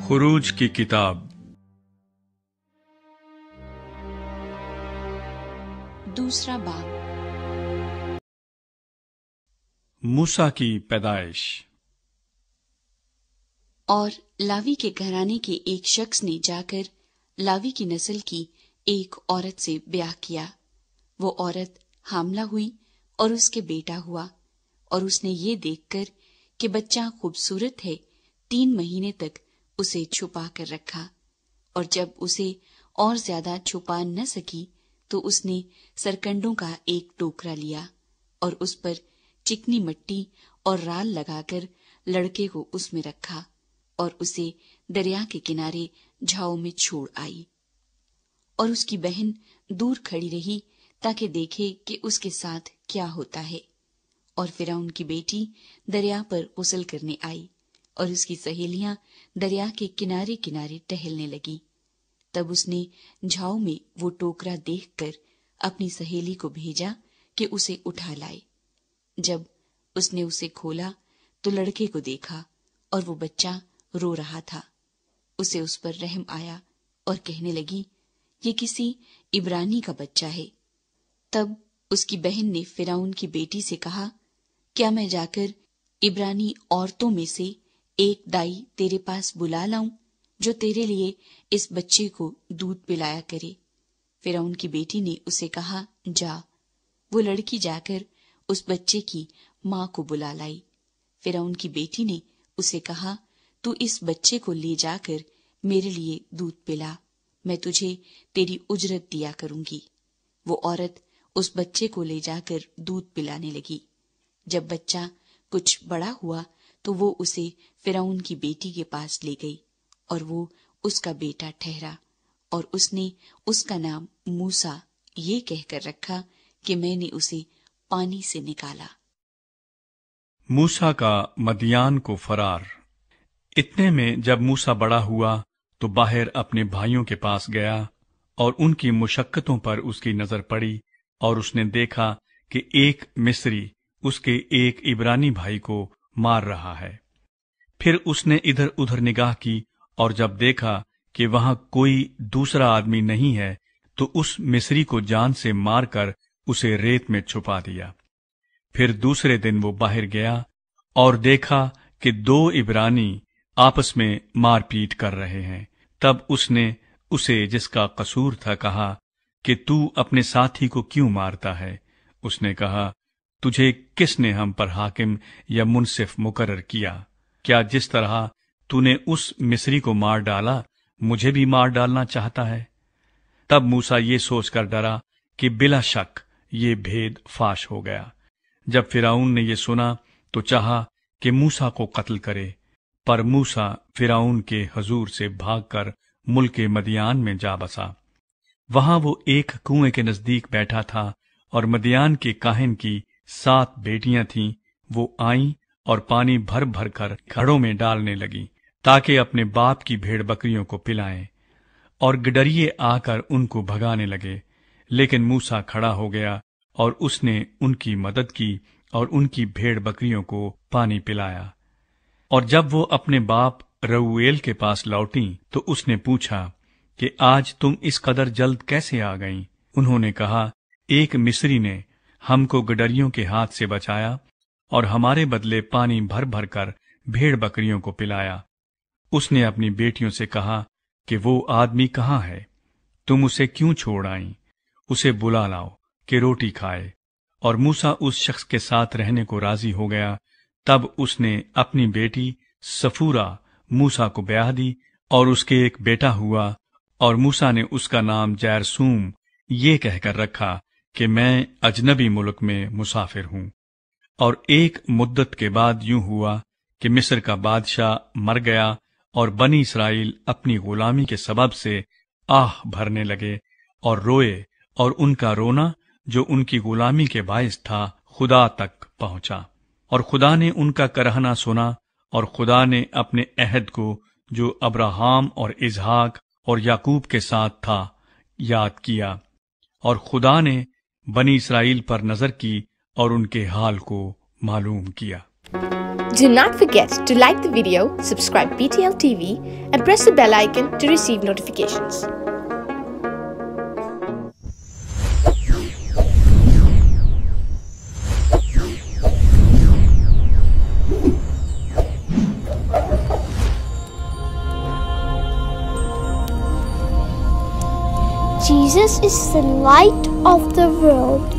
خروج کی کتاب دوسرا باب۔ موسیٰ کی پیدائش۔ اور لاوی کے گھرانے کے ایک شخص نے جا کر لاوی کی نسل کی ایک عورت سے بیاہ کیا۔ وہ عورت حاملہ ہوئی اور اس کے بیٹا ہوا، اور اس نے یہ دیکھ کر کہ بچہ خوبصورت ہے 3 مہینے تک اسے چھپا کر رکھا، اور جب اسے اور زیادہ چھپا نہ سکی تو اس نے سرکنڈوں کا ایک ٹوکرا لیا اور اس پر چکنی مٹی اور رال لگا کر لڑکے کو اس میں رکھا اور اسے دریا کے کنارے جھاؤ میں چھوڑ آئی۔ اور اس کی بہن دور کھڑی رہی تاکہ دیکھے کہ اس کے ساتھ کیا ہوتا ہے۔ اور فرعون کی بیٹی دریا پر غسل کرنے آئی، اور اس کی سہیلیاں دریا کے کنارے کنارے ٹہلنے لگی۔ تب اس نے جھاؤ میں وہ ٹوکرا دیکھ کر اپنی سہیلی کو بھیجا کہ اسے اٹھا لائے۔ جب اس نے اسے کھولا تو لڑکے کو دیکھا اور وہ بچہ رو رہا تھا۔ اسے اس پر رحم آیا اور کہنے لگی، یہ کسی عبرانی کا بچہ ہے۔ تب اس کی بہن نے فرعون کی بیٹی سے کہا، کیا میں جا کر عبرانی عورتوں میں سے ایک دائی تیرے پاس بلا لاؤں جو تیرے لیے اس بچے کو دودھ پلایا کرے؟ فرعون کی بیٹی نے اسے کہا، جا۔ وہ لڑکی جا کر اس بچے کی ماں کو بلا لائی۔ فرعون کی بیٹی نے اسے کہا، تو اس بچے کو لے جا کر میرے لیے دودھ پلا، میں تجھے تیری اجرت دیا کروں گی۔ وہ عورت اس بچے کو لے جا کر دودھ پلانے لگی۔ جب بچہ کچھ بڑا ہوا تو وہ اسے فرعون کی بیٹی کے پاس لے گئی، اور وہ اس کا بیٹا ٹھہرا، اور اس نے اس کا نام موسیٰ یہ کہہ کر رکھا کہ میں نے اسے پانی سے نکالا۔ موسیٰ کا مدیان کو فرار۔ اتنے میں جب موسیٰ بڑا ہوا تو باہر اپنے بھائیوں کے پاس گیا، اور ان کی مشقتوں پر اس کی نظر پڑی، اور اس نے دیکھا کہ ایک مصری اس کے ایک عبرانی بھائی کو مار رہا ہے۔ پھر اس نے ادھر ادھر نگاہ کی، اور جب دیکھا کہ وہاں کوئی دوسرا آدمی نہیں ہے تو اس مصری کو جان سے مار کر اسے ریت میں چھپا دیا۔ پھر دوسرے دن وہ باہر گیا اور دیکھا کہ 2 عبرانی آپس میں مار پیٹ کر رہے ہیں۔ تب اس نے اسے جس کا قصور تھا کہا کہ تو اپنے ساتھی کو کیوں مارتا ہے؟ اس نے کہا، تجھے کس نے ہم پر حاکم یا منصف مقرر کیا؟ کیا جس طرح تو نے اس مصری کو مار ڈالا مجھے بھی مار ڈالنا چاہتا ہے؟ تب موسیٰ یہ سوچ کر ڈرا کہ بلا شک یہ بھید فاش ہو گیا۔ جب فرعون نے یہ سنا تو چاہا کہ موسیٰ کو قتل کرے، پر موسیٰ فرعون کے حضور سے بھاگ کر ملک مدیان میں جا بسا۔ وہاں وہ ایک کنویں کے نزدیک بیٹھا تھا، اور مدیان کے کاہن کی 7 بیٹیاں تھیں۔ وہ آئیں اور پانی بھر بھر کر گھڑوں میں ڈالنے لگیں تاکہ اپنے باپ کی بھیڑ بکریوں کو پلائیں، اور گڈریے آ کر ان کو بھگانے لگے۔ لیکن موسیٰ کھڑا ہو گیا اور اس نے ان کی مدد کی اور ان کی بھیڑ بکریوں کو پانی پلایا۔ اور جب وہ اپنے باپ رویل کے پاس لوٹیں تو اس نے پوچھا کہ آج تم اس قدر جلد کیسے آ گئیں؟ انہوں نے کہا، ایک مصری نے ہم کو گڈریوں کے ہاتھ سے بچایا اور ہمارے بدلے پانی بھر بھر کر بھیڑ بکریوں کو پلایا۔ اس نے اپنی بیٹیوں سے کہا کہ وہ آدمی کہاں ہے؟ تم اسے کیوں چھوڑ آئیں؟ اسے بلا لاؤ کہ روٹی کھائے۔ اور موسیٰ اس شخص کے ساتھ رہنے کو راضی ہو گیا۔ تب اس نے اپنی بیٹی صفورہ موسیٰ کو بیاہ دی، اور اس کے ایک بیٹا ہوا، اور موسیٰ نے اس کا نام جیرسوم یہ کہہ کر رکھا کہ میں اجنبی ملک میں مسافر ہوں۔ اور ایک مدت کے بعد یوں ہوا کہ مصر کا بادشاہ مر گیا، اور بنی اسرائیل اپنی غلامی کے سبب سے آہ بھرنے لگے اور روئے، اور ان کا رونا جو ان کی غلامی کے باعث تھا خدا تک پہنچا۔ اور خدا نے ان کا کرہنا سنا، اور خدا نے اپنے عہد کو جو ابراہام اور اسحاق اور یعقوب کے ساتھ تھا یاد کیا، اور خدا نے بنی اسرائیل پر نظر کی اور ان کے حال کو معلوم کیا۔ Do not forget to like the video, subscribe BTL TV, and press the bell icon to receive notifications. Jesus is the light of the world.